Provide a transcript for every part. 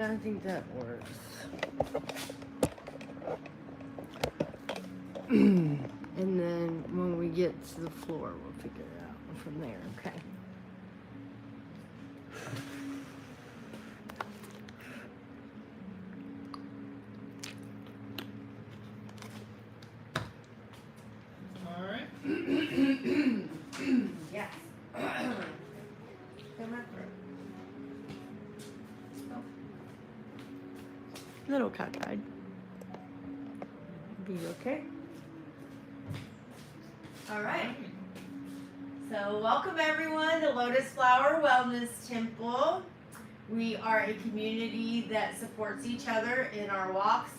I think that works. And then when we get to the floor, we'll figure it out from there, okay? All right. Yes. Little cockeyed. Be okay. All right. So welcome everyone to Lotus Flower Wellness Temple. We are a community that supports each other in our walks,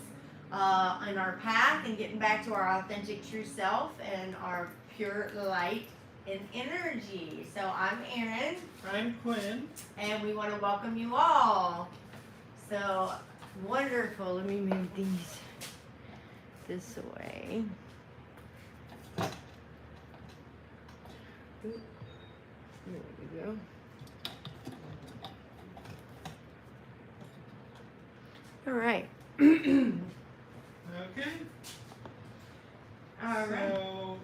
in our path, and getting back to our authentic true self and our pure light and energy. So I'm Erin. I'm Quinn. And we want to welcome you all. So Wonderful. Let me move these this way. Oop. There we go. All right. Okay. all right.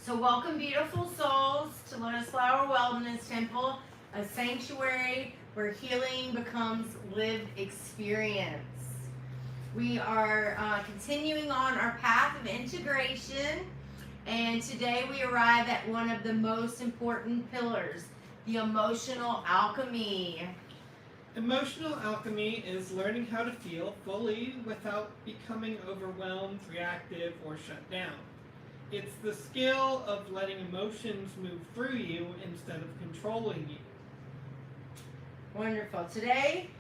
So welcome beautiful souls to Lotus Flower Wellness Temple, a sanctuary where healing becomes lived experience. We are continuing on our path of integration, and today we arrive at one of the most important pillars, the emotional alchemy. Emotional alchemy is learning how to feel fully without becoming overwhelmed, reactive, or shut down. It's the skill of letting emotions move through you instead of controlling you. Wonderful. Today,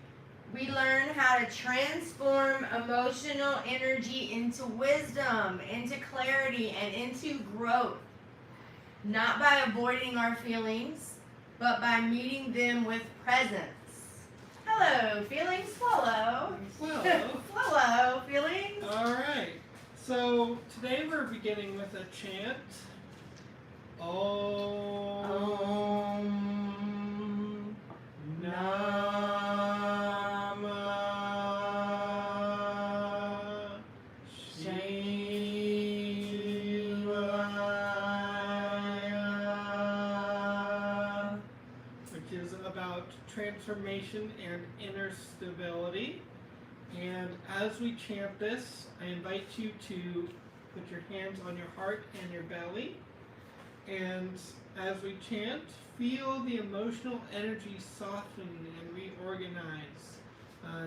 we learn how to transform emotional energy into wisdom, into clarity, and into growth. Not by avoiding our feelings, but by meeting them with presence. Hello, feelings. Flow. Flow, feelings. All right. So today we're beginning with a chant. Om. Nama Shivaya, which is about transformation and inner stability. And as we chant this, I invite you to put your hands on your heart and your belly. And as we chant, feel the emotional energy soften and reorganize.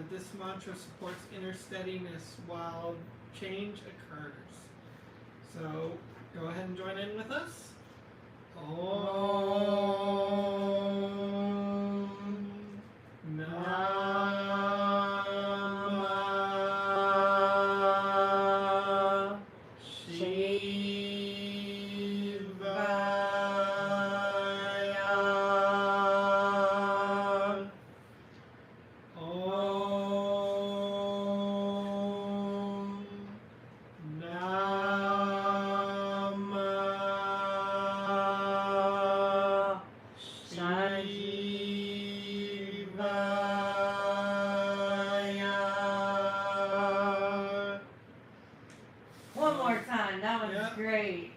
This mantra supports inner steadiness while change occurs. So go ahead and join in with us. Om Namah Shivaya. Om Namah Shivaya. One more time. That was Yep. great.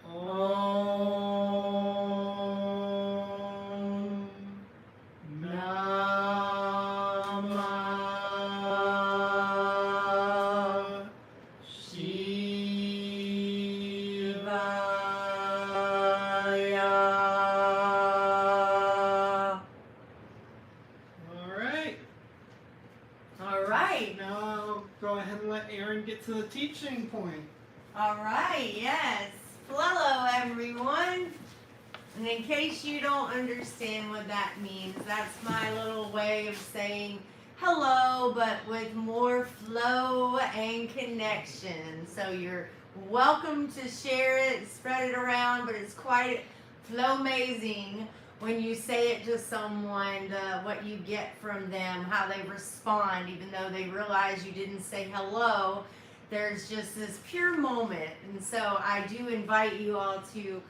Om Namah Shivaya. All right. All right. Now I'll go ahead and let Erin get to the teaching point. All right. Yes. Hello, everyone. And in case you don't understand what that means, that's my little way of saying hello, but with more flow and connection. So you're welcome to share it, spread it around, but it's quite flow amazing when you say it to someone, what you get from them, how they respond, even though they realize you didn't say hello. There's just this pure moment. And so I do invite you all to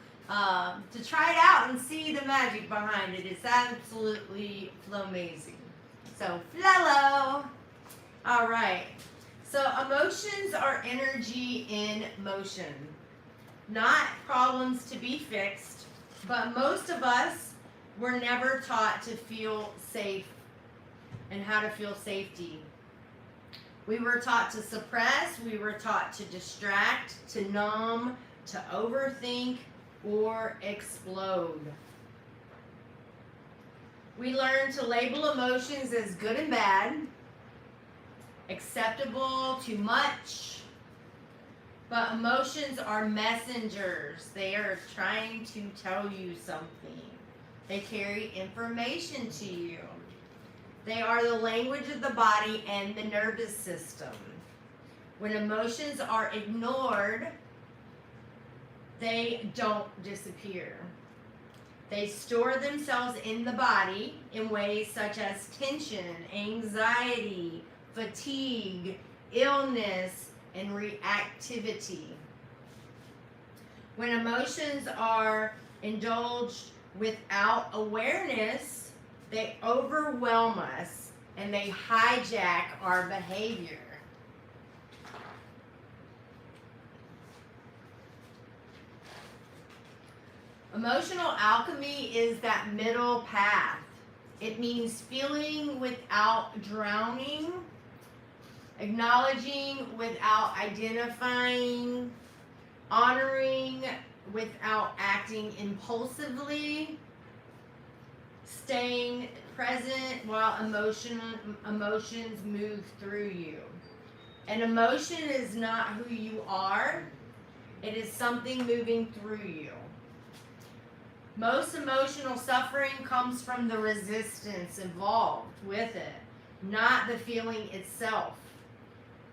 try it out and see the magic behind it. It's absolutely flow amazing. So, flello. All right. So, emotions are energy in motion, not problems to be fixed, but most of us were never taught to feel safe and how to feel safety. We were taught to suppress, we were taught to distract, to numb, to overthink, or explode. We learn to label emotions as good and bad, acceptable, too much. But emotions are messengers. They are trying to tell you something. They carry information to you. They are the language of the body and the nervous system. When emotions are ignored, they don't disappear. They store themselves in the body in ways such as tension, anxiety, fatigue, illness, and reactivity. When emotions are indulged without awareness, they overwhelm us and they hijack our behavior. Emotional alchemy is that middle path. It means feeling without drowning, acknowledging without identifying, honoring without acting impulsively, staying present while emotions move through you. An emotion is not who you are. It is something moving through you. Most emotional suffering comes from the resistance involved with it, not the feeling itself,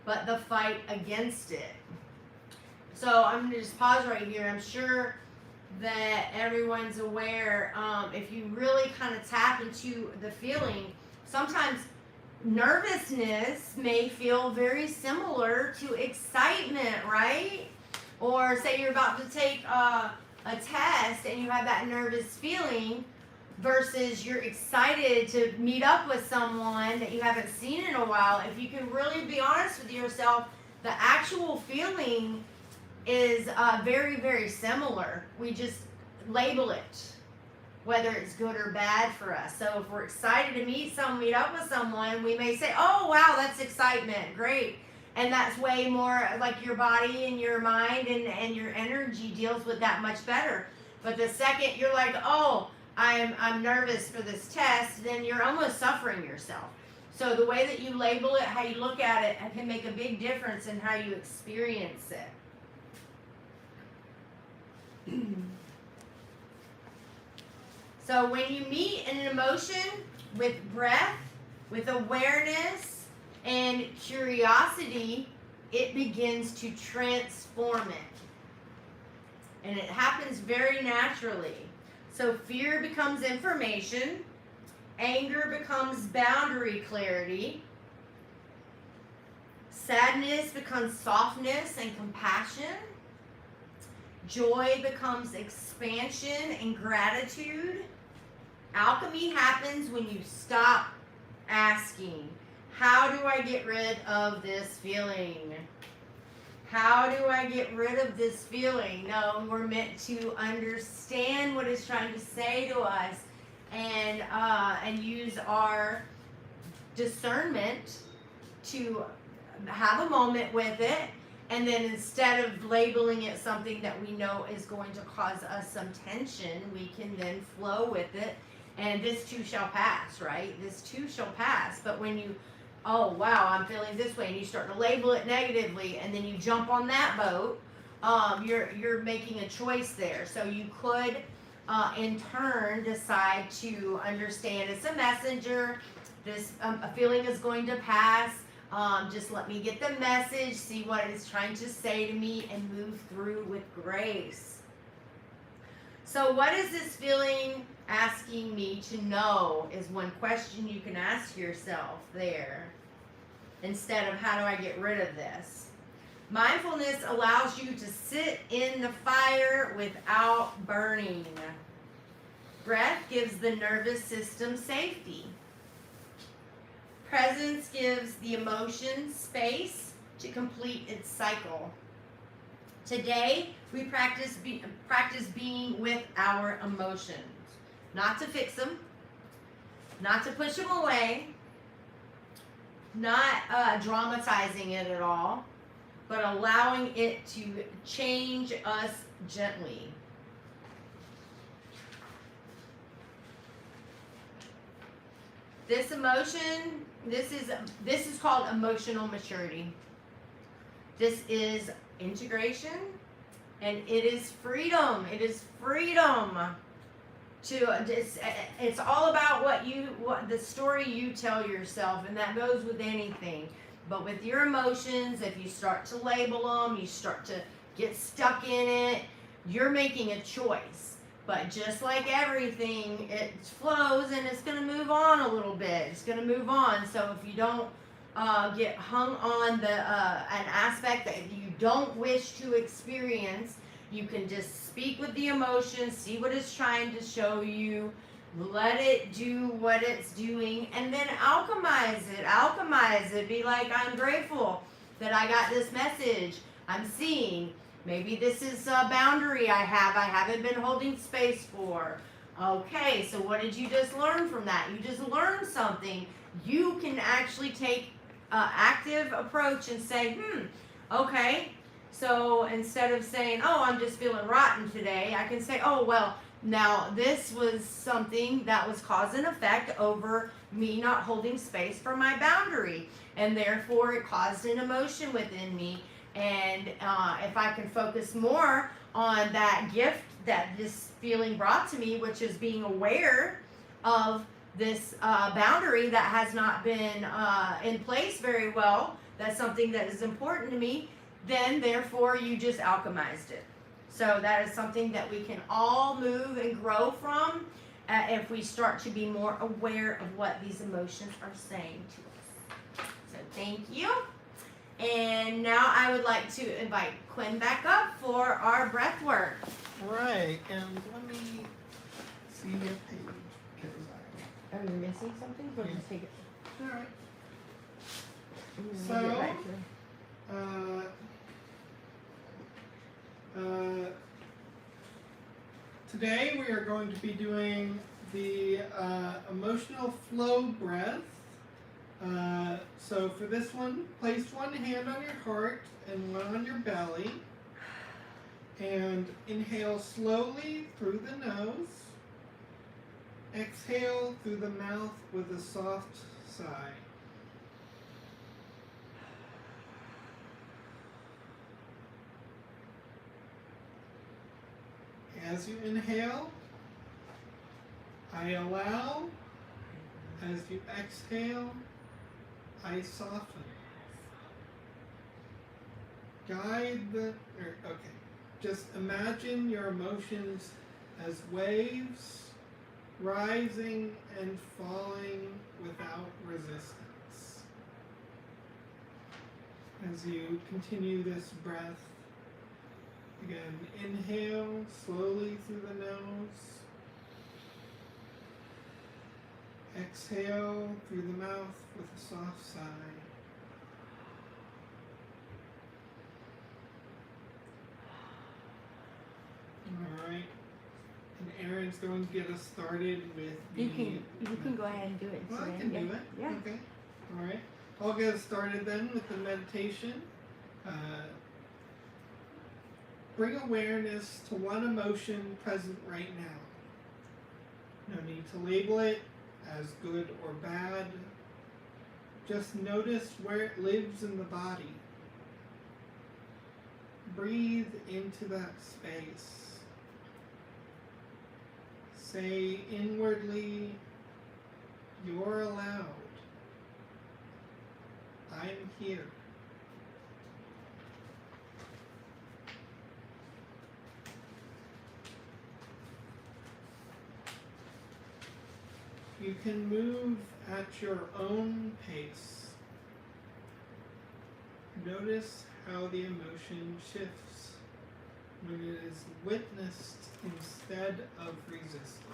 but the fight against it. So I'm going to just pause right here. I'm sure that everyone's aware, if you really kind of tap into the feeling, sometimes nervousness may feel very similar to excitement, right? Or say you're about to take a test and you have that nervous feeling versus you're excited to meet up with someone that you haven't seen in a while. If you can really be honest with yourself, the actual feeling is very, very similar. We just label it, whether it's good or bad for us. So if we're excited to meet up with someone, we may say, oh, wow, that's excitement. Great. And that's way more like your body and your mind and your energy deals with that much better. But the second you're like, oh, I'm nervous for this test, then you're almost suffering yourself. So the way that you label it, how you look at it, can make a big difference in how you experience it. So when you meet an emotion with breath, with awareness, and curiosity, it begins to transform it. And it happens very naturally. So fear becomes information, anger becomes boundary clarity, sadness becomes softness and compassion, joy becomes expansion and gratitude. Alchemy happens when you stop asking, how do I get rid of this feeling? How do I get rid of this feeling? No, we're meant to understand what it's trying to say to us and use our discernment to have a moment with it. And then instead of labeling it something that we know is going to cause us some tension, we can then flow with it. And this too shall pass, right? This too shall pass. But when you, oh, wow, I'm feeling this way, and you start to label it negatively, and then you jump on that boat, you're making a choice there. So you could, in turn, decide to understand it's a messenger. This a feeling is going to pass. Just let me get the message, see what it's trying to say to me, and move through with grace. So what is this feeling asking me to know is one question you can ask yourself there, instead of how do I get rid of this. Mindfulness allows you to sit in the fire without burning. Breath gives the nervous system safety. Presence gives the emotion space to complete its cycle. Today, we practice being with our emotions. Not to fix them, not to push them away, not dramatizing it at all, but allowing it to change us gently. This emotion, this is called emotional maturity. This is integration, and it is freedom. It is freedom to it's all about what the story you tell yourself, and that goes with anything. But with your emotions, if you start to label them, you start to get stuck in it, you're making a choice. But just like everything, it flows and it's going to move on a little bit. It's going to move on. So if you don't get hung on an aspect that you don't wish to experience, you can just speak with the emotion, see what it's trying to show you, let it do what it's doing, and then alchemize it. Be like, I'm grateful that I got this message. I'm seeing. Maybe this is a boundary I haven't been holding space for. Okay, so what did you just learn from that? You just learned something. You can actually take an active approach and say, okay, so instead of saying, oh, I'm just feeling rotten today, I can say, oh, well, now this was something that was cause and effect over me not holding space for my boundary, and therefore it caused an emotion within me. And if I can focus more on that gift that this feeling brought to me, which is being aware of this boundary that has not been in place very well, that's something that is important to me, then therefore you just alchemized it. So that is something that we can all move and grow from if we start to be more aware of what these emotions are saying to us. So thank you. And now I would like to invite Quinn back up for our breath work. Right, and let me see your page. Are you missing something? We'll just take it. Alright. Get back here. Today we are going to be doing the emotional flow breath. So for this one, place one hand on your heart and one on your belly. And inhale slowly through the nose. Exhale through the mouth with a soft sigh. As you inhale, I allow. As you exhale, I soften. Just imagine your emotions as waves rising and falling without resistance. As you continue this breath, again, inhale slowly through the nose. Exhale through the mouth with a soft sigh. Alright. And Erin's going to get us started with the... You can go ahead and do it. Well, I can do it. Yeah. Okay. Alright. I'll get us started then with the meditation. Bring awareness to one emotion present right now. No need to label it as good or bad. Just notice where it lives in the body. Breathe into that space. Say inwardly, you're allowed. I'm here. You can move at your own pace. Notice how the emotion shifts when it is witnessed instead of resisted.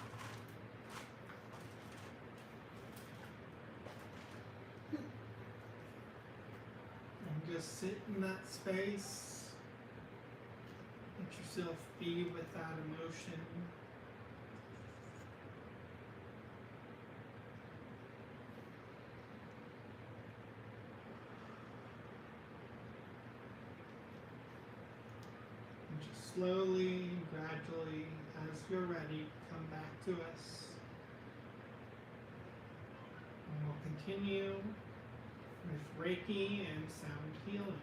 just sit in that space. Let yourself be with that emotion. And just slowly, gradually, as you're ready, come back to us. And we'll continue with Reiki and sound healing.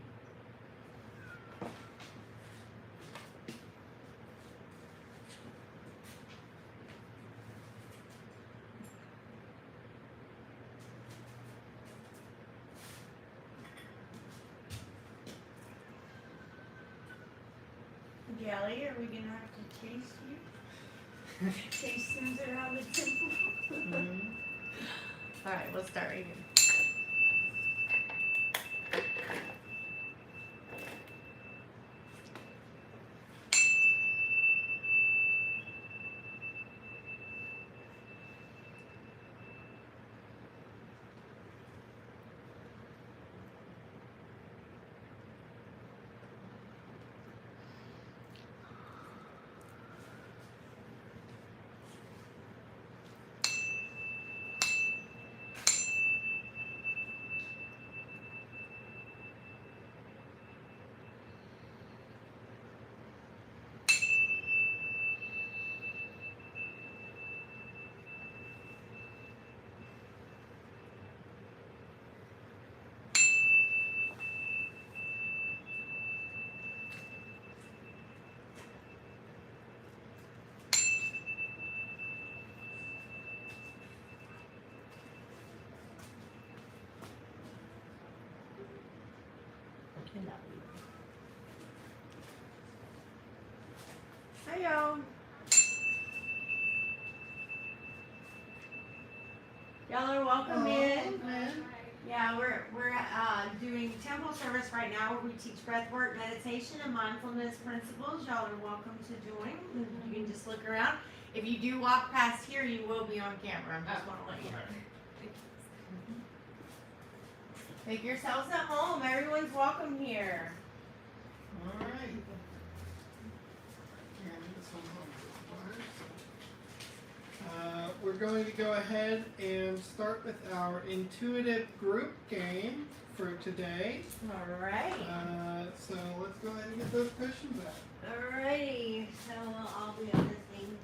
Jelly, are we gonna have to chase you? Chase things around the temple. Mhm. All right, we'll start again. Hi, y'all. Y'all are welcome in. Yeah, we're doing temple service right now where we teach breathwork, meditation, and mindfulness principles. Y'all are welcome to join. You can just look around. If you do walk past here, you will be on camera. I just want to let you know. Make yourselves at home. Everyone's welcome here. All right. We're going to go ahead and start with our intuitive group game for today. All right. So let's go ahead and get those cushions out. Alrighty, so we'll all be on this thing.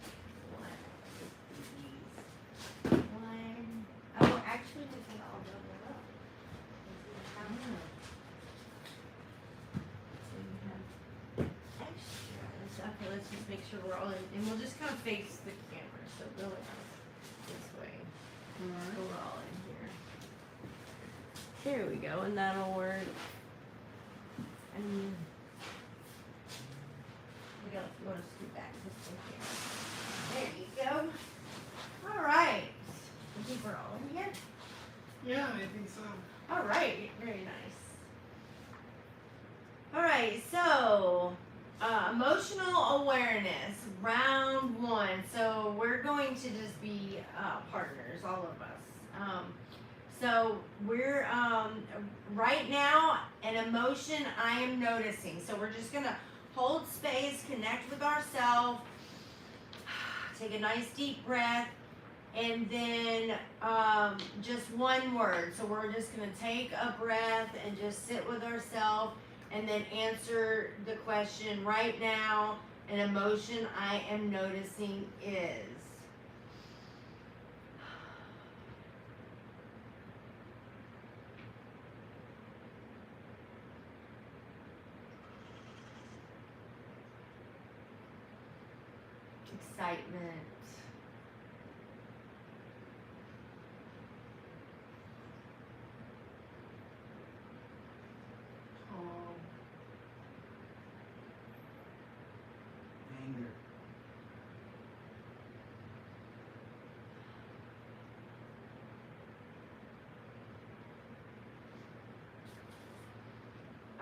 One. Oh, actually, we can all double up. So you have extras. Okay, let's just make sure we're all in, and we'll just kind of face the camera, so go this way. All So right. we're all in here. There we go, and that'll work. And we want to scoot back just in here. There you go. All right. I think we're all in here. Yeah, I think so. All right. Very nice. All right. So, emotional awareness, round one. So we're going to just be partners, all of us. So we're right now an emotion I am noticing. So we're just gonna hold space, connect with ourselves, take a nice deep breath, and then just one word. So we're just gonna take a breath and just sit with ourselves and then answer the question. Right now, an emotion I am noticing is. Excitement. Calm. Anger.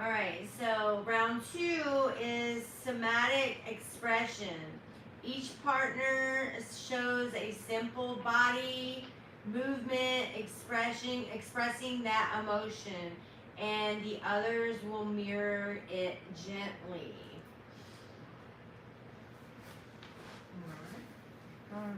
All right, so round two is somatic expression. Each partner shows a simple body movement expressing that emotion. and the others will mirror it gently. All right. All right.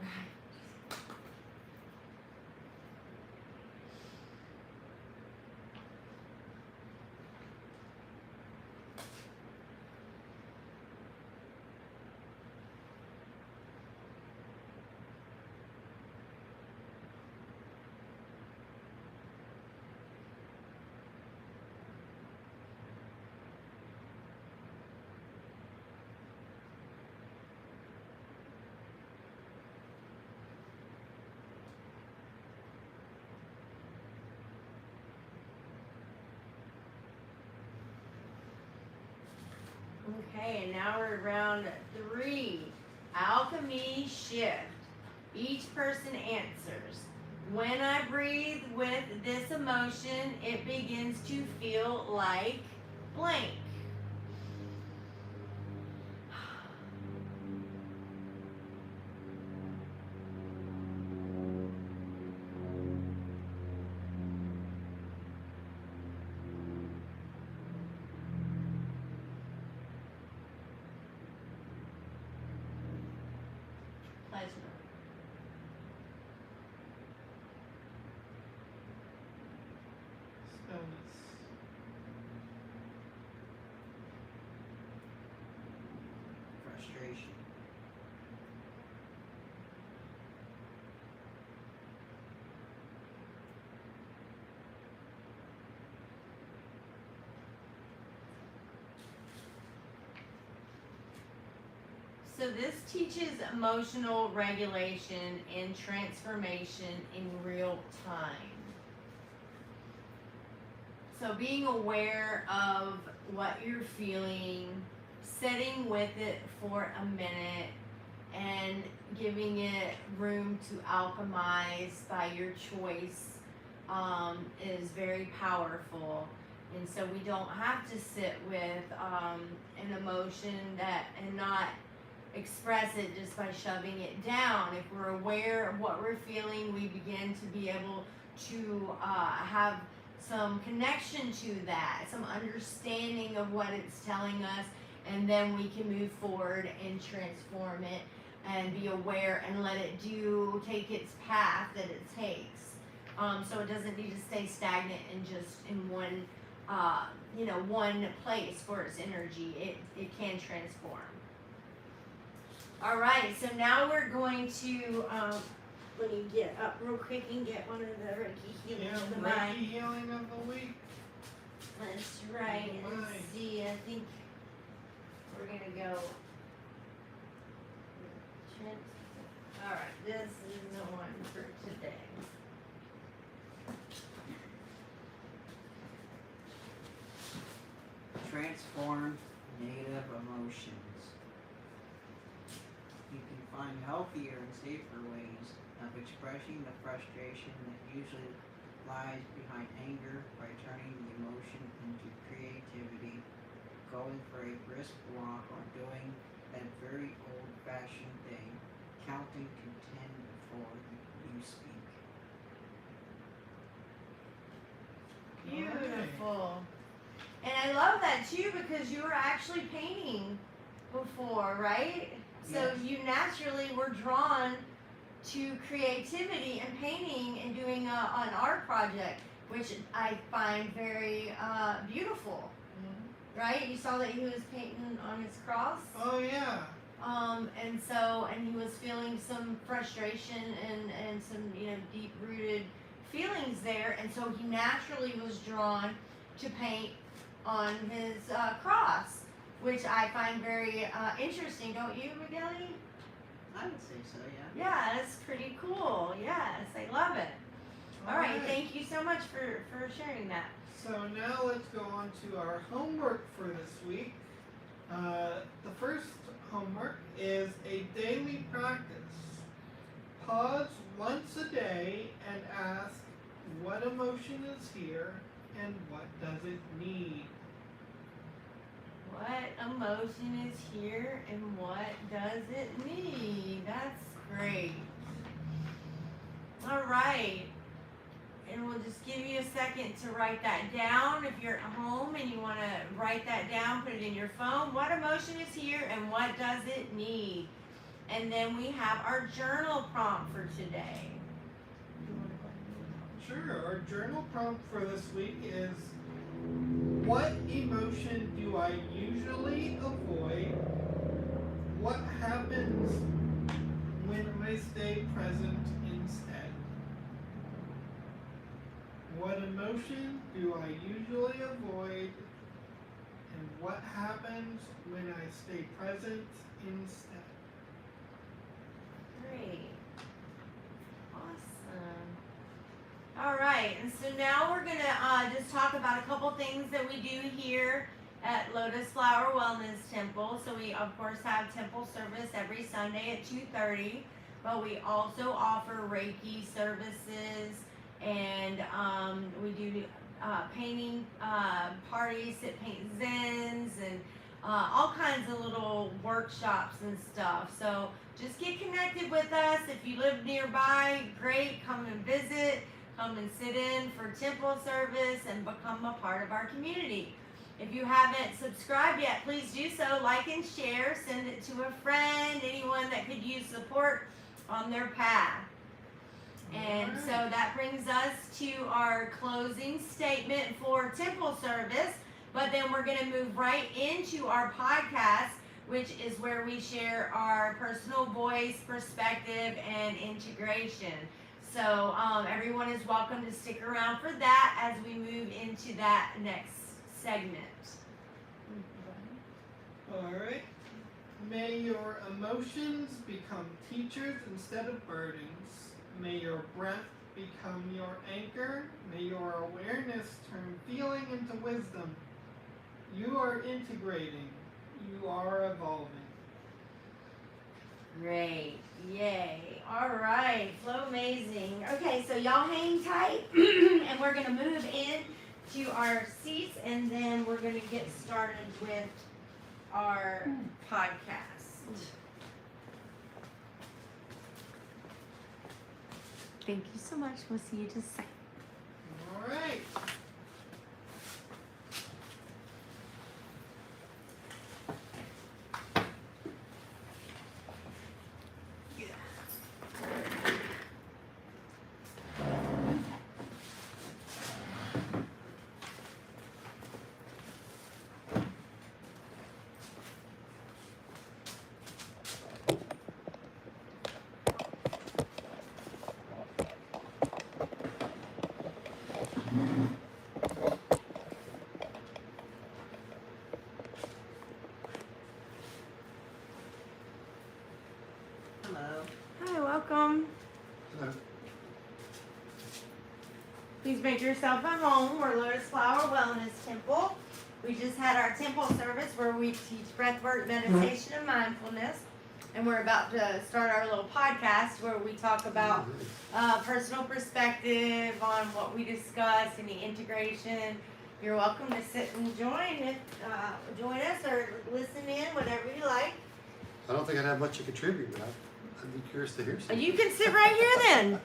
Okay, and now we're round 3. Alchemy shift. Each person answers. When I breathe with this emotion, it begins to feel like blank. Pleasure. Stillness. Frustration. So this teaches emotional regulation and transformation in real time. So being aware of what you're feeling, sitting with it for a minute, and giving it room to alchemize by your choice is very powerful. And so we don't have to sit with an emotion and not express it just by shoving it down. If we're aware of what we're feeling, we begin to be able to have some connection to that, some understanding of what it's telling us, and then we can move forward and transform it and be aware and let it take its path that it takes. So it doesn't need to stay stagnant and just in one one place for its energy. It can transform. All right, so now we're going to let me get up real quick and get one of the Reiki healing Yeah, of the Reiki mind. healing of the week. That's right. Of the Let's mind. see. I think we're gonna go. All right, this is the one for today. Transform negative emotions. You can find healthier and safer ways of expressing the frustration that usually lies behind anger by turning the emotion into creativity, going for a brisk walk, or doing that very old-fashioned thing, counting to 10 before you speak. Beautiful. And I love that too because you were actually painting before, right? So Yes. you naturally were drawn to creativity and painting and doing an art project, which I find very beautiful, right? You saw that he was painting on his cross. Oh yeah. And he was feeling some frustration and some, deep rooted feelings there. And so he naturally was drawn to paint on his cross, which I find very interesting. Don't you, Migueli? I would say so, yeah. Yeah, that's pretty cool. Yes, I love it. All right, thank you so much for sharing that. So now let's go on to our homework for this week. The first homework is a daily practice. Pause once a day and ask, what emotion is here and what does it need? What emotion is here and what does it need? That's great. All right. and we'll just give you a second to write that down. If you're at home and you want to write that down, put it in your phone. What emotion is here and what does it need? And then we have our journal prompt for today. Sure. Our journal prompt for this week is, what emotion do I usually avoid? What happens when I stay present instead? What emotion do I usually avoid? And what happens when I stay present instead? Great. Awesome. All right, and so now we're going to just talk about a couple things that we do here at Lotus Flower Wellness Temple. So we, of course, have temple service every Sunday at 2:30, but we also offer Reiki services, and we do painting parties that paint zens and all kinds of little workshops and stuff. So just get connected with us. If you live nearby, great, come and visit, come and sit in for temple service and become a part of our community. If you haven't subscribed yet, please do so. Like and share, send it to a friend, anyone that could use support on their path. And so that brings us to our closing statement for temple service, but then we're going to move right into our podcast, which is where we share our personal voice, perspective, and integration. So everyone is welcome to stick around for that as we move into that next segment. All right. May your emotions become teachers instead of burdens. May your breath become your anchor. May your awareness turn feeling into wisdom. You are integrating. You are evolving. Great. Yay. All right. Flow amazing. Okay, so y'all hang tight and we're going to move in to our seats and then we're going to get started with our podcast. Thank you so much. We'll see you just a second. All right. Hello. Hi, welcome. Hello. Please make yourself at home. We're Lotus Flower Wellness Temple. We just had our temple service where we teach breathwork, meditation, and mindfulness. And we're about to start our little podcast where we talk about personal perspective on what we discuss, any integration. You're welcome to sit and join us or listen in, whatever you like. I don't think I'd have much to contribute, but I'd be curious to hear something. You can sit right here then.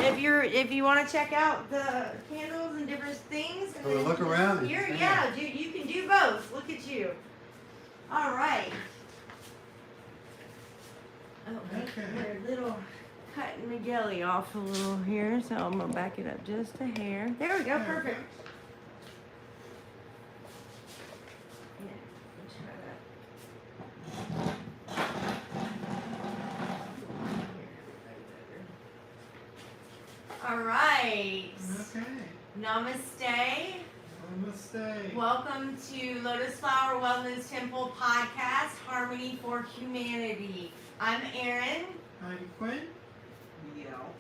If you want to check out the candles and different things. And Oh, then look around and You're, hang yeah, you can do both. Look at you. All right. Oh, Okay. we're a little cutting my jelly off a little here, so I'm gonna back it up just a hair. There we go, perfect. Yeah, let's try that. All right. Okay. Namaste. Namaste. Welcome to Lotus Flower Wellness Temple podcast, Harmony for Humanity. I'm Erin. I'm Quinn. Miguel.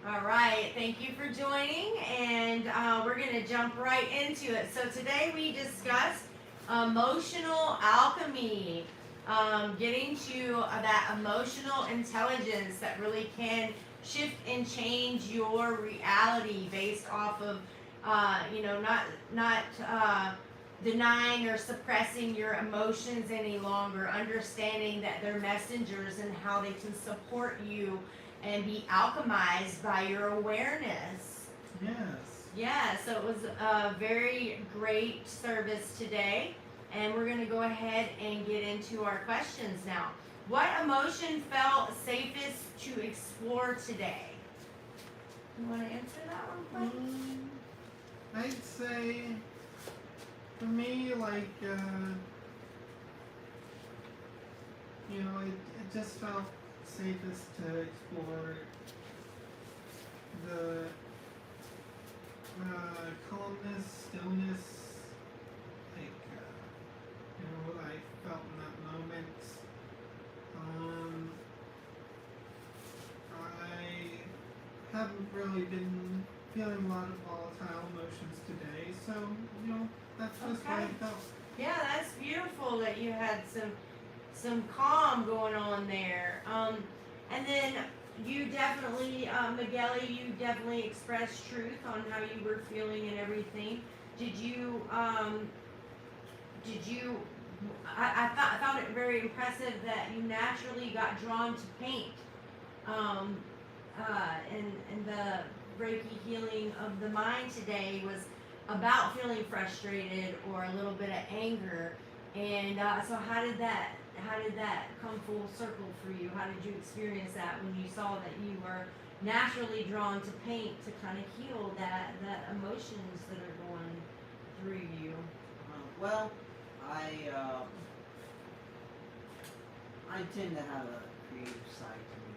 All right, thank you for joining, and we're going to jump right into it. So today we discuss emotional alchemy, getting to that emotional intelligence that really can shift and change your reality based off of, not denying or suppressing your emotions any longer, understanding that they're messengers and how they can support you and be alchemized by your awareness. Yes. Yeah, so it was a very great service today, and we're going to go ahead and get into our questions now. What emotion felt safest to explore today? You want to answer that one, Clay? I'd say for me, like, it just felt safest to explore the calmness, stillness, like, what I felt in that moment. I haven't really been feeling a lot of volatile emotions today, so, that's just what I Okay. felt. Yeah, that's beautiful that you had some calm going on there. And then you definitely, Migueli, you definitely expressed truth on how you were feeling and everything. Did you, I found it very impressive that you naturally got drawn to paint. And the Reiki healing of the mind today was about feeling frustrated or a little bit of anger. And so how did that come full circle for you? How did you experience that when you saw that you were naturally drawn to paint to kind of heal that emotions that are going through you? Well, I tend to have a creative side to me.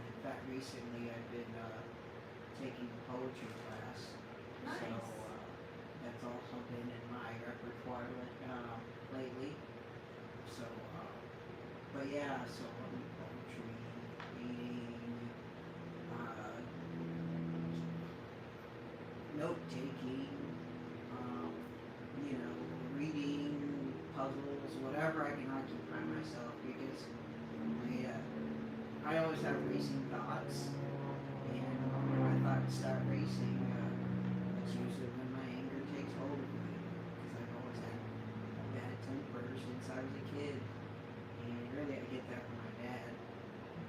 In fact, recently I've been taking a poetry class. Nice. So that's also been in my repertoire lately. So, but yeah, so poetry, reading, note taking, reading, puzzles, whatever I can occupy myself, because I always have racing thoughts, and when my thoughts start racing, that's usually when my anger takes hold of me, because I've always had a bad temper since I was a kid, and really I get that from my dad.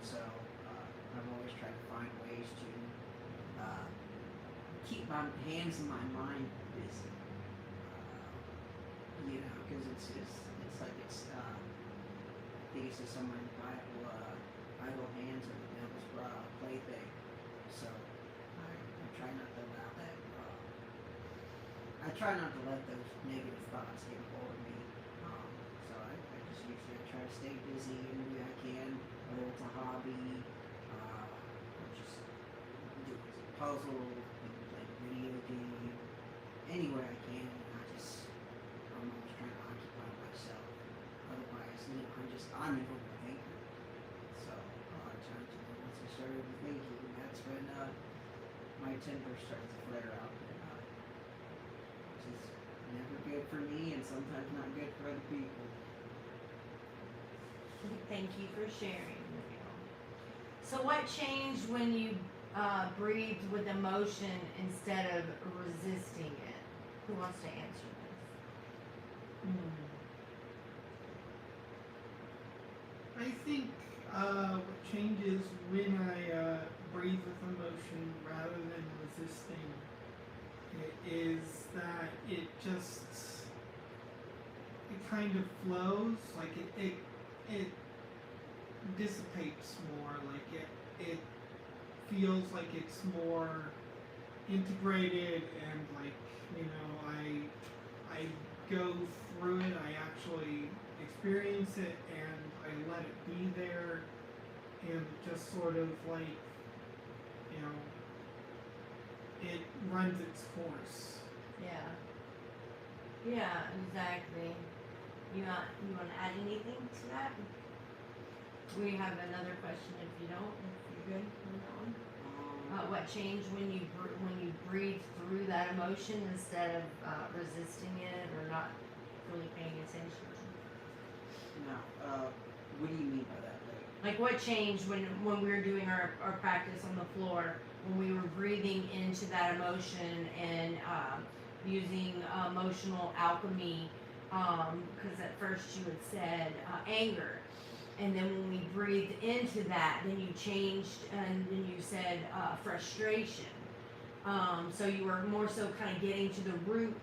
So I've always tried to find ways to keep my hands and my mind busy. Because it's like I think it's just somewhere in the Bible, idle hands are the devil's plaything. So I try not to allow that. I try not to let those negative thoughts get a hold of me. So I just usually try to stay busy any way I can, whether it's a hobby, or just do a puzzle, play a video game, any way I can. I'm always trying to occupy myself. Otherwise, I'm an overthinker. So a lot of times, once I start overthinking, that's when my temper starts to flare up, which is never good for me, and sometimes not good for other people. Thank you for sharing. So what changed when you breathed with emotion instead of resisting it? Who wants to answer this? I think what changes when I breathe with emotion rather than resisting it is that it kind of flows, like it dissipates more, like it feels like it's more integrated, and like, I go through it, I actually experience it, and I let it be there, and just sort of like, it runs its course. Yeah. Yeah, exactly. You want to add anything to that? We have another question if you don't. If you're good on that one. What changed when you breathe through that emotion instead of resisting it or not really paying attention? Now, what do you mean by that? Like what changed when we were doing our practice on the floor, when we were breathing into that emotion and using emotional alchemy, because at first you had said anger, and then when we breathed into that, then you changed and then you said frustration. So you were more so kind of getting to the root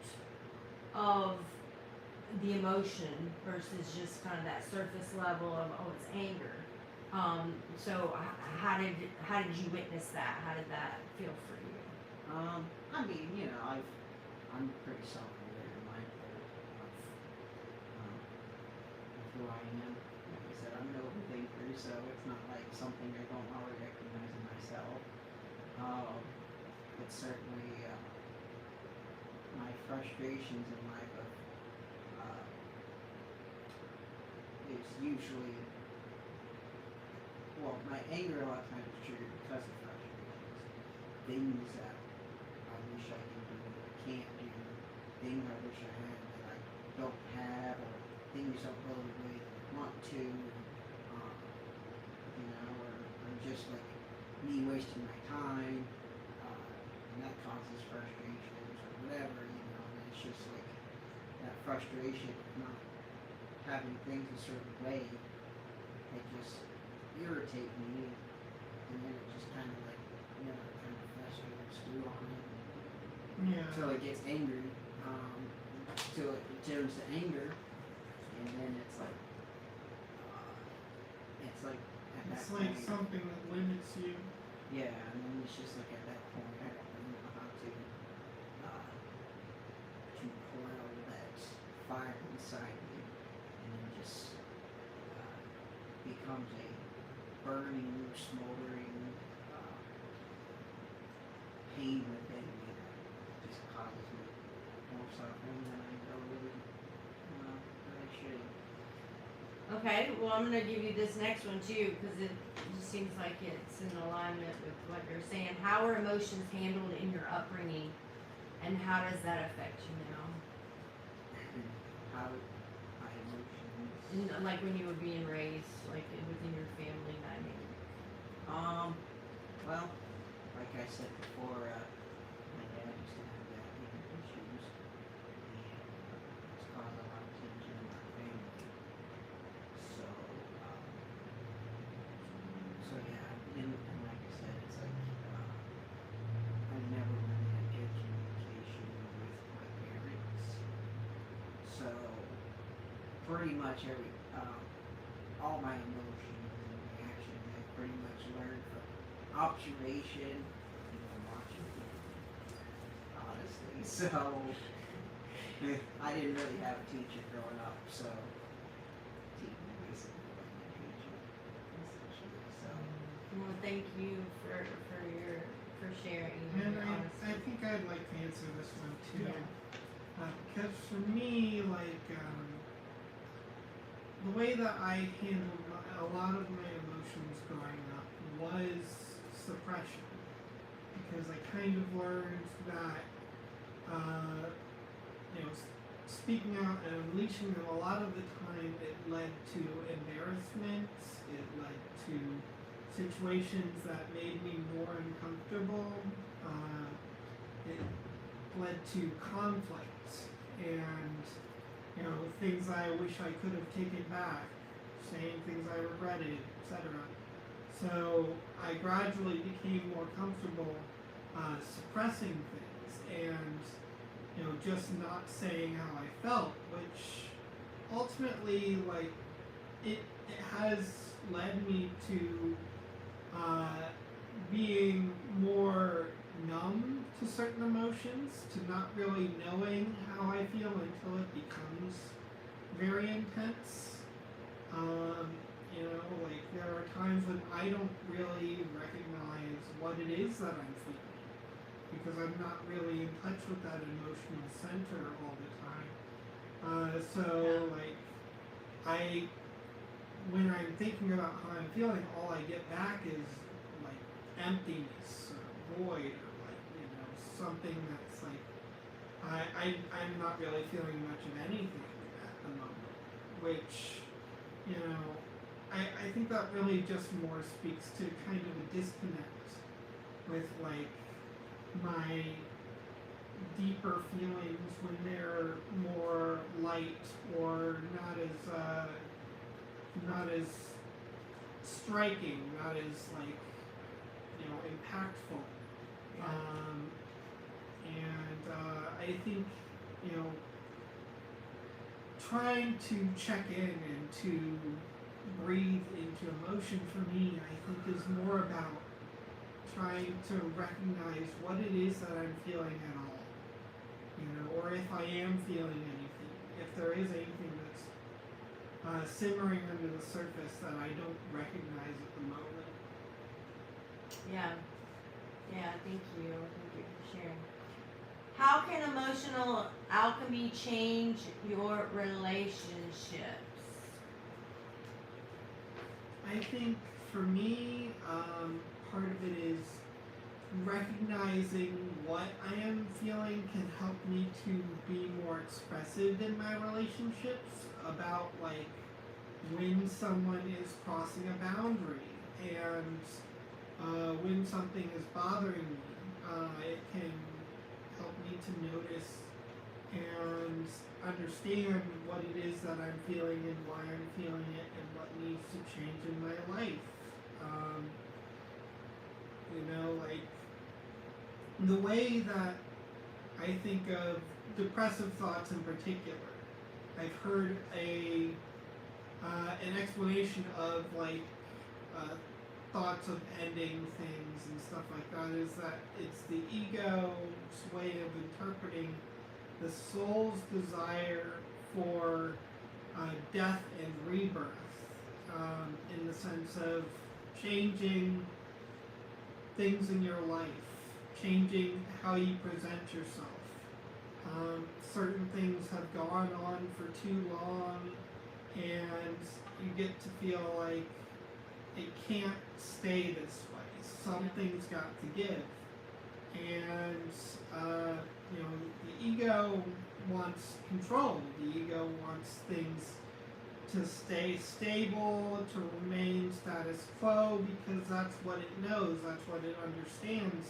of the emotion versus just kind of that surface level of, oh, it's anger. So how did you witness that? How did that feel for you? I mean, you know, I'm pretty self-aware and mindful of who I am. Like I said, I'm an overthinker, so it's not like something I don't already recognize in myself. But certainly, my frustrations in life is usually, well, my anger a lot of times is triggered because of frustrations. Things that I wish I could do, that I can't do, things I wish I had that I don't have, or things don't go the way that I want to, you know, or just like me wasting my time, and that causes frustrations or whatever, you know, and it's just like that frustration of not having things a certain way, it just irritate me, and then it just kind of like, you know, kind of festers, stew on it, Yeah. until it gets angry, till it turns to anger, and then it's like at It's that like point, something that limits you. yeah, and then it's just like at that point, I don't really know how to quell that fire inside me, and then just becomes a burning, smoldering pain within me that just causes me more suffering than I know really that I should. Okay, well, I'm gonna give you this next one too, because it just seems like it's in alignment with what you're saying. How are emotions handled in your upbringing, and how does that affect you now? How my emotions. Like when you were being raised, like within your family dynamic. Well, like I said before, my dad used to have that issues, and it's caused a lot of tension in our family. So, yeah, and like I said, it's like I never really had good communication with my parents. So, pretty much all my emotions and reactions I pretty much learned from observation and watching people, honestly. So, I didn't really have a teacher growing up, so teaching basically was my teacher, essentially. So, Well, thank you for sharing And your I honesty. think I'd like to answer this one too. Yeah. Because for me, like, the way that I handled a lot of my emotions growing up was suppression. Because I kind of learned that, you know, speaking out and unleashing them, a lot of the time it led to embarrassments, it led to situations that made me more uncomfortable, it led to conflict, and, you know, things I wish I could have taken back, saying things I regretted, etc. So I gradually became more comfortable suppressing things and, you know, just not saying how I felt, which ultimately, like, it has led me to being more numb to certain emotions, to not really knowing how I feel until it becomes very intense. You know, like, there are times when I don't really recognize what it is that I'm feeling, because I'm not really in touch with that emotional center all the time. So, like, when I'm thinking about how I'm feeling, all I get back is, like, emptiness or void, or, like, you know, something that's like, I'm not really feeling much of anything at the moment, which, you know, I think that really just more speaks to kind of a disconnect with, like, my deeper feelings when they're more light or not as striking, not as, like, you know, impactful. And I think, you know, trying to check in and to breathe into emotion for me, I think, is more about trying to recognize what it is that I'm feeling at all. You know, or if I am feeling anything, if there is anything that's simmering under the surface that I don't recognize at the moment. Yeah. Yeah, thank you. Thank you for sharing. How can emotional alchemy change your relationships? I think for me, part of it is recognizing what I am feeling can help me to be more expressive in my relationships about like when someone is crossing a boundary and when something is bothering me. It can help me to notice and understand what it is that I'm feeling and why I'm feeling it and what needs to change in my life. You know, like the way that I think of depressive thoughts in particular, I've heard an explanation of like thoughts of ending things and stuff like that is that it's the ego's way of interpreting the soul's desire for death and rebirth, in the sense of changing things in your life, changing how you present yourself. Certain things have gone on for too long, and you get to feel like it can't stay this way. Something's got to give. And, you know, the ego wants control. The ego wants things to stay stable, to remain status quo, because that's what it knows, that's what it understands.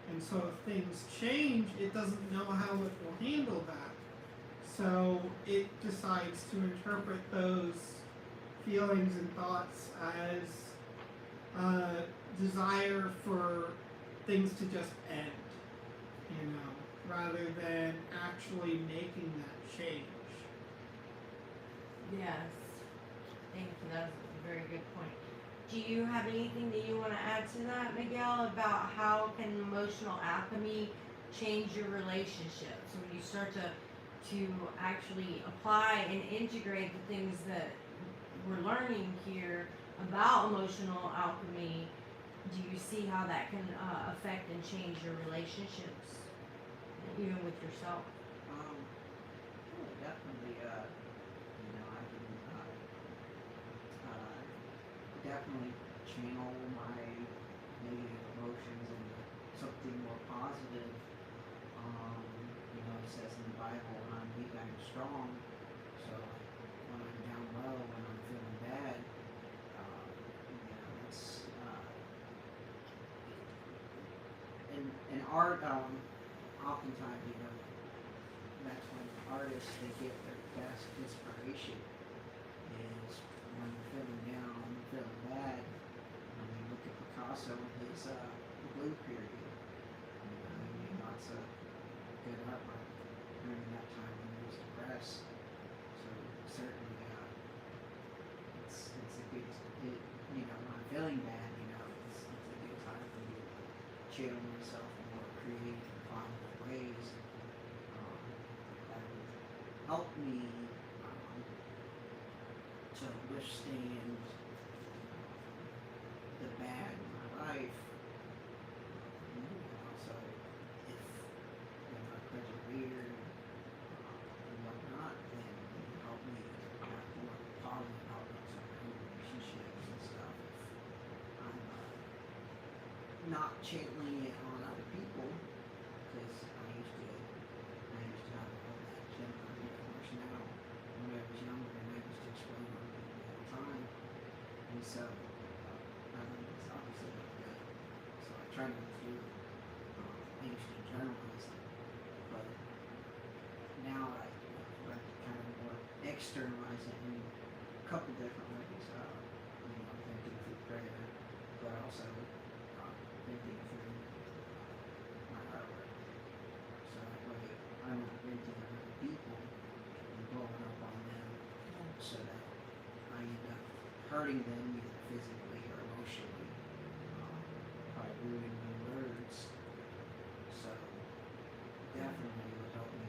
And so if things change, it doesn't know how it will handle that. So it decides to interpret those feelings and thoughts as desire for things to just end, you know, rather than actually making that change. Yes. Thank you. That's a very good point. Do you have anything that you want to add to that, Miguel, about how can emotional alchemy change your relationships? When you start to actually apply and integrate the things that we're learning here about emotional alchemy, do you see how that can affect and change your relationships, even with yourself? Definitely, you know, I can definitely channel my negative emotions into something more positive. You know, it says in the Bible, when I'm weak, I'm strong. So when I'm down low, when I'm feeling bad, you know, it's in art. Oftentimes, you know, that's when artists they get their best inspiration is when you're feeling down, feeling bad. You look at Picasso and his blue period. You know, he made lots of good artwork during that time when he was depressed. So certainly, it's a good, you know, when I'm feeling bad, you know, it's a good time for me to channel myself in more creative and positive ways. That would help me to withstand the bad in my life. Also, if I persevere and whatnot, then it can help me have more positive outlooks on my relationships and stuff. If I'm not channeling it on other people, because I used to have all that channeling. Of course, now when I was younger, and I used to explain on people all the time, and so I think it's obviously not good. So I try not to. I used to journalize, but now I kind of more externalize it in a couple different ways. You know, thinking through prayer, but also thinking through my artwork. I'm not venting on other people and blowing up on them so that I end up hurting them either physically or emotionally by ruining my words. So definitely it would help me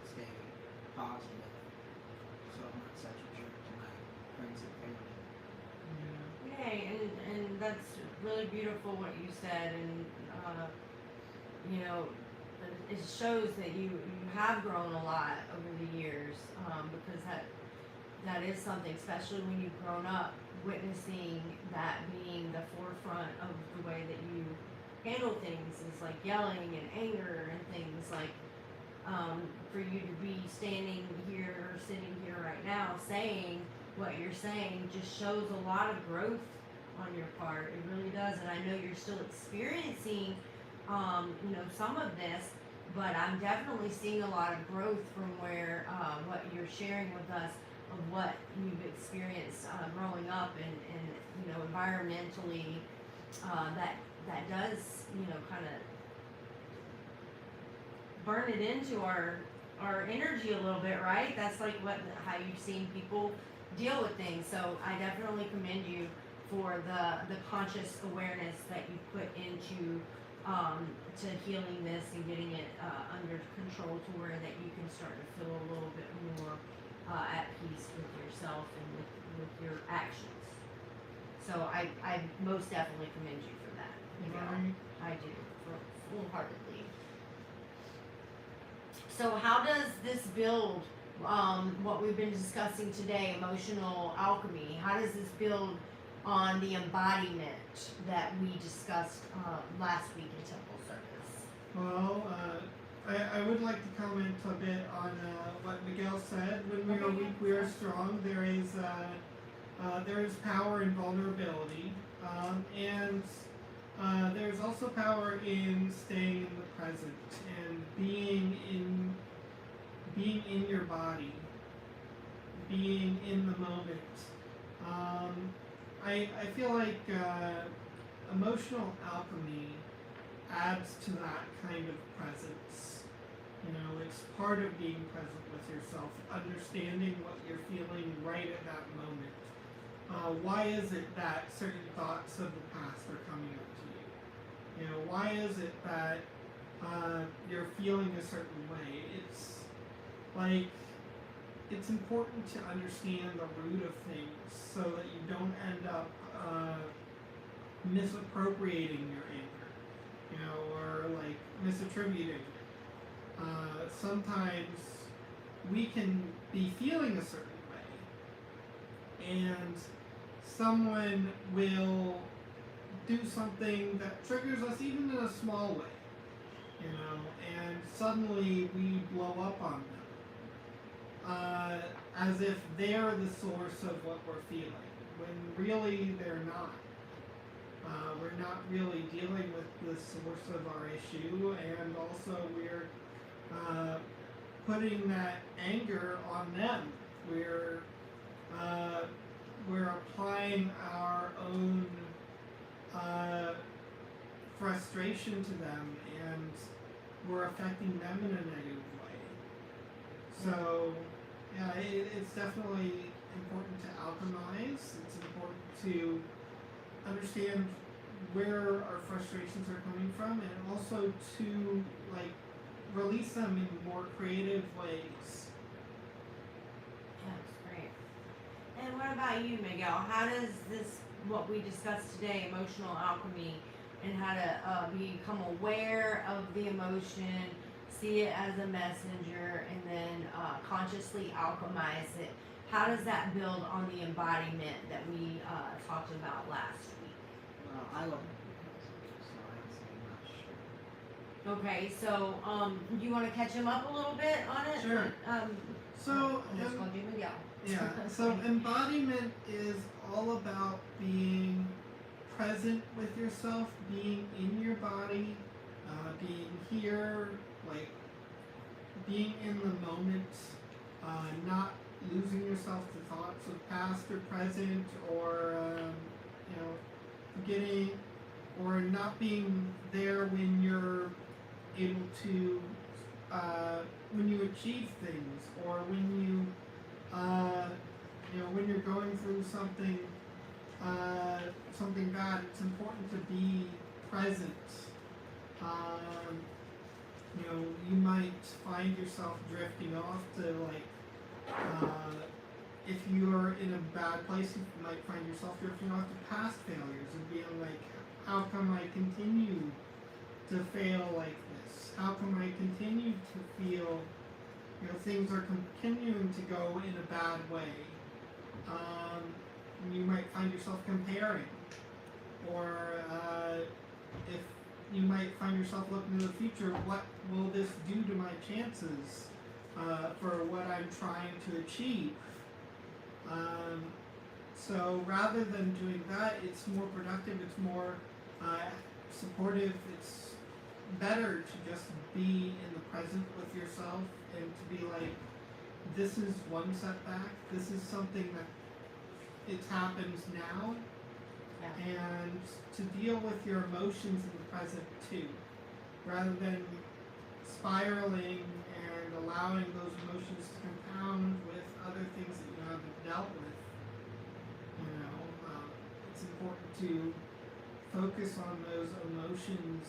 stay positive so I'm not such a jerk to my friends and family. Yay, and that's really beautiful what you said, and you know, it shows that you have grown a lot over the years, because that is something, especially when you've grown up, witnessing that being the forefront of the way that you handle things is like yelling and anger and things like, for you to be standing here or sitting here right now saying what you're saying just shows a lot of growth on your part. It really does, and I know you're still experiencing, you know, some of this, but I'm definitely seeing a lot of growth from where what you're sharing with us of what you've experienced growing up and you know, environmentally, that does, you know, kind of burn it into our energy a little bit, right? That's like how you've seen people deal with things. So I definitely commend you for the conscious awareness that you put into to healing this and getting it under control to where that you can start to feel a little bit more at peace with yourself and with your actions. So I most definitely commend you for that. You know, Right. I do, wholeheartedly. So how does this build what we've been discussing today, emotional alchemy? How does this build on the embodiment that we discussed last week in Temple Service? Well, I would like to comment a bit on what Miguel said. When we are Okay, weak, we are strong. There is power in vulnerability, and there's also power in staying in the present and being in your body, being in the moment. I feel like emotional alchemy adds to that kind of presence. You know, it's part of being present with yourself, understanding what you're feeling right at that moment. Why is it that certain thoughts of the past are coming up to you? You know, why is it that you're feeling a certain way? It's like, it's important to understand the root of things so that you don't end up misappropriating your anger, you know, or like misattributing it. Sometimes we can be feeling a certain way, and someone will do something that triggers us even in a small way, you know, and suddenly we blow up on them. As if they're the source of what we're feeling, when really they're not. We're not really dealing with the source of our issue, and also we're putting that anger on them. We're applying our own frustration to them, and we're affecting them in a negative way. So, yeah, it's definitely important to alchemize. It's important to understand where our frustrations are coming from, and also to like release them in more creative ways. That's great. And what about you, Miguel? How does this, what we discussed today, emotional alchemy, and how to become aware of the emotion, see it as a messenger, and then consciously alchemize it, how does that build on the embodiment that we talked about last week? Well, I love it, so I'd say not sure. Okay, so you want to catch him up a little bit on it? Sure. So, I'm just going to do Miguel. yeah, so embodiment is all about being present with yourself, being in your body, being here, like being in the moment, not losing yourself to thoughts of past or present, or you know, forgetting or not being there when you're able to, when you achieve things, or when you, when you're going through something, something bad, it's important to be present. You might find yourself drifting off to if you're in a bad place, you might find yourself drifting off to past failures and being like, how come I continue to fail like this? How come I continue to feel, things are continuing to go in a bad way? You might find yourself comparing, or if you might find yourself looking to the future, what will this do to my chances for what I'm trying to achieve? So rather than doing that, it's more productive, it's more supportive, it's better to just be in the present with yourself and to be like, this is one setback, this is something that it happens now, and to deal with your emotions in the present too, rather than spiraling and allowing those emotions to compound with other things that you haven't dealt with. It's important to focus on those emotions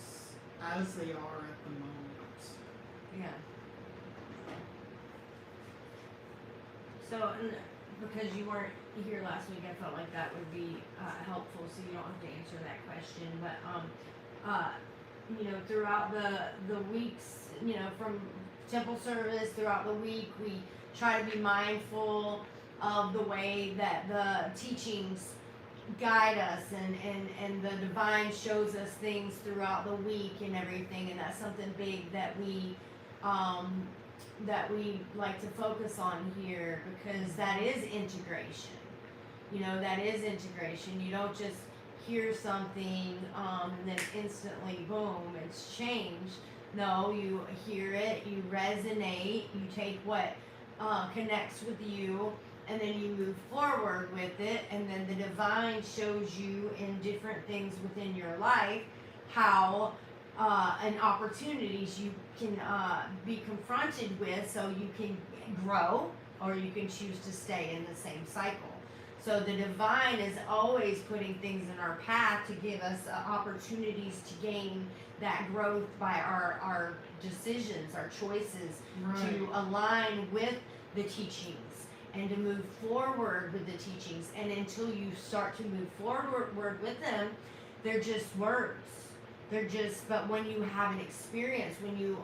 as they are at the moment. Yeah. So, because you weren't here last week, I felt like that would be helpful, so you don't have to answer that question. But throughout the weeks, from temple service throughout the week, we try to be mindful of the way that the teachings guide us, and the divine shows us things throughout the week and everything, and that's something big that we like to focus on here, because that is integration. That is integration. You don't just hear something and then instantly, boom, it's changed. No, you hear it, you resonate, you take what connects with you, and then you move forward with it, and then the divine shows you in different things within your life how and opportunities you can be confronted with, so you can grow, or you can choose to stay in the same cycle. So the divine is always putting things in our path to give us opportunities to gain that growth by our decisions, our choices, Right. to align with the teachings and to move forward with the teachings. And until you start to move forward with them, they're just words. But when you have an experience, when you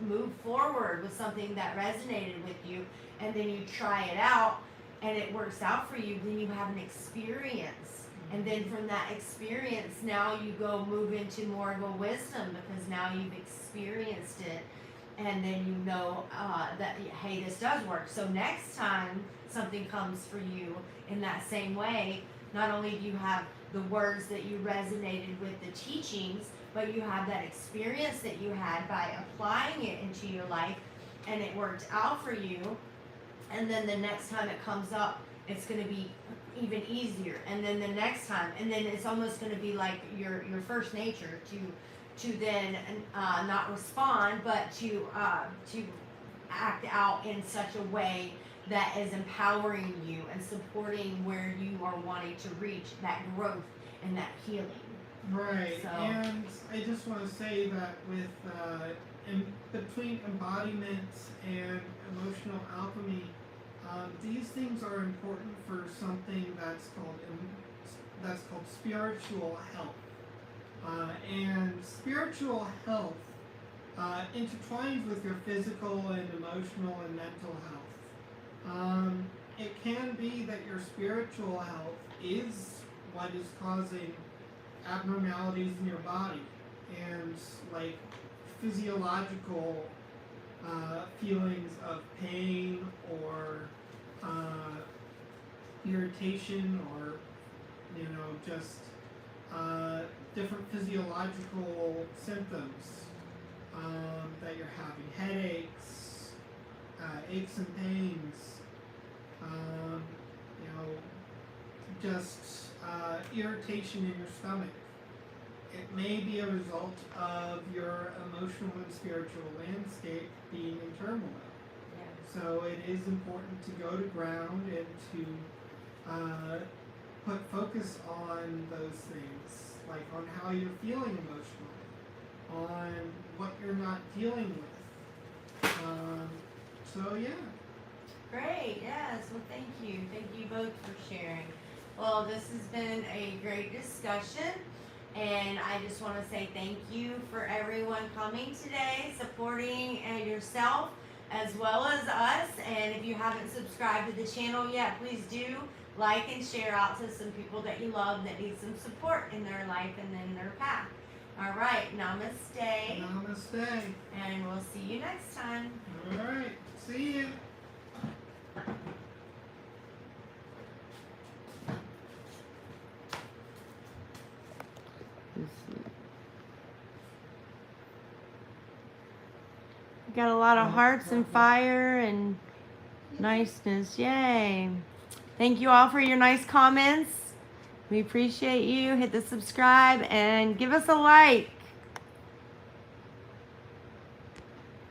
move forward with something that resonated with you, and then you try it out and it works out for you, then you have an experience. And then from that experience, now you go move into more of a wisdom, because now you've experienced it, and then you know that, hey, this does work. So next time something comes for you in that same way, not only do you have the words that you resonated with the teachings, but you have that experience that you had by applying it into your life, and it worked out for you. And then the next time it comes up, it's going to be even easier. And then the next time, and then it's almost going to be like your first nature to then not respond, but to act out in such a way that is empowering you and supporting where you are wanting to reach that growth and that healing. Right, So- and I just want to say that with between embodiment and emotional alchemy, these things are important for something that's called spiritual health, and spiritual health intertwines with your physical and emotional and mental health. It can be that your spiritual health is what is causing abnormalities in your body, and like physiological feelings of pain or irritation, or just different physiological symptoms that you're having, headaches, aches and pains, just irritation in your stomach. it may be a result of your emotional and spiritual landscape being in turmoil. So it is important to go to ground and to put focus on those things, like on how you're feeling emotionally, on what you're not dealing with. So yeah. Great, yes. Well, thank you. Thank you both for sharing. Well, this has been a great discussion, and I just want to say thank you for everyone coming today, supporting yourself as well as us. And if you haven't subscribed to the channel yet, please do like and share out to some people that you love that need some support in their life and in their path. All right, namaste, Namaste. and we'll see you next time. All right. See you. Got a lot of hearts and fire and niceness. Yay. Thank you all for your nice comments. We appreciate you. Hit the subscribe and give us a like.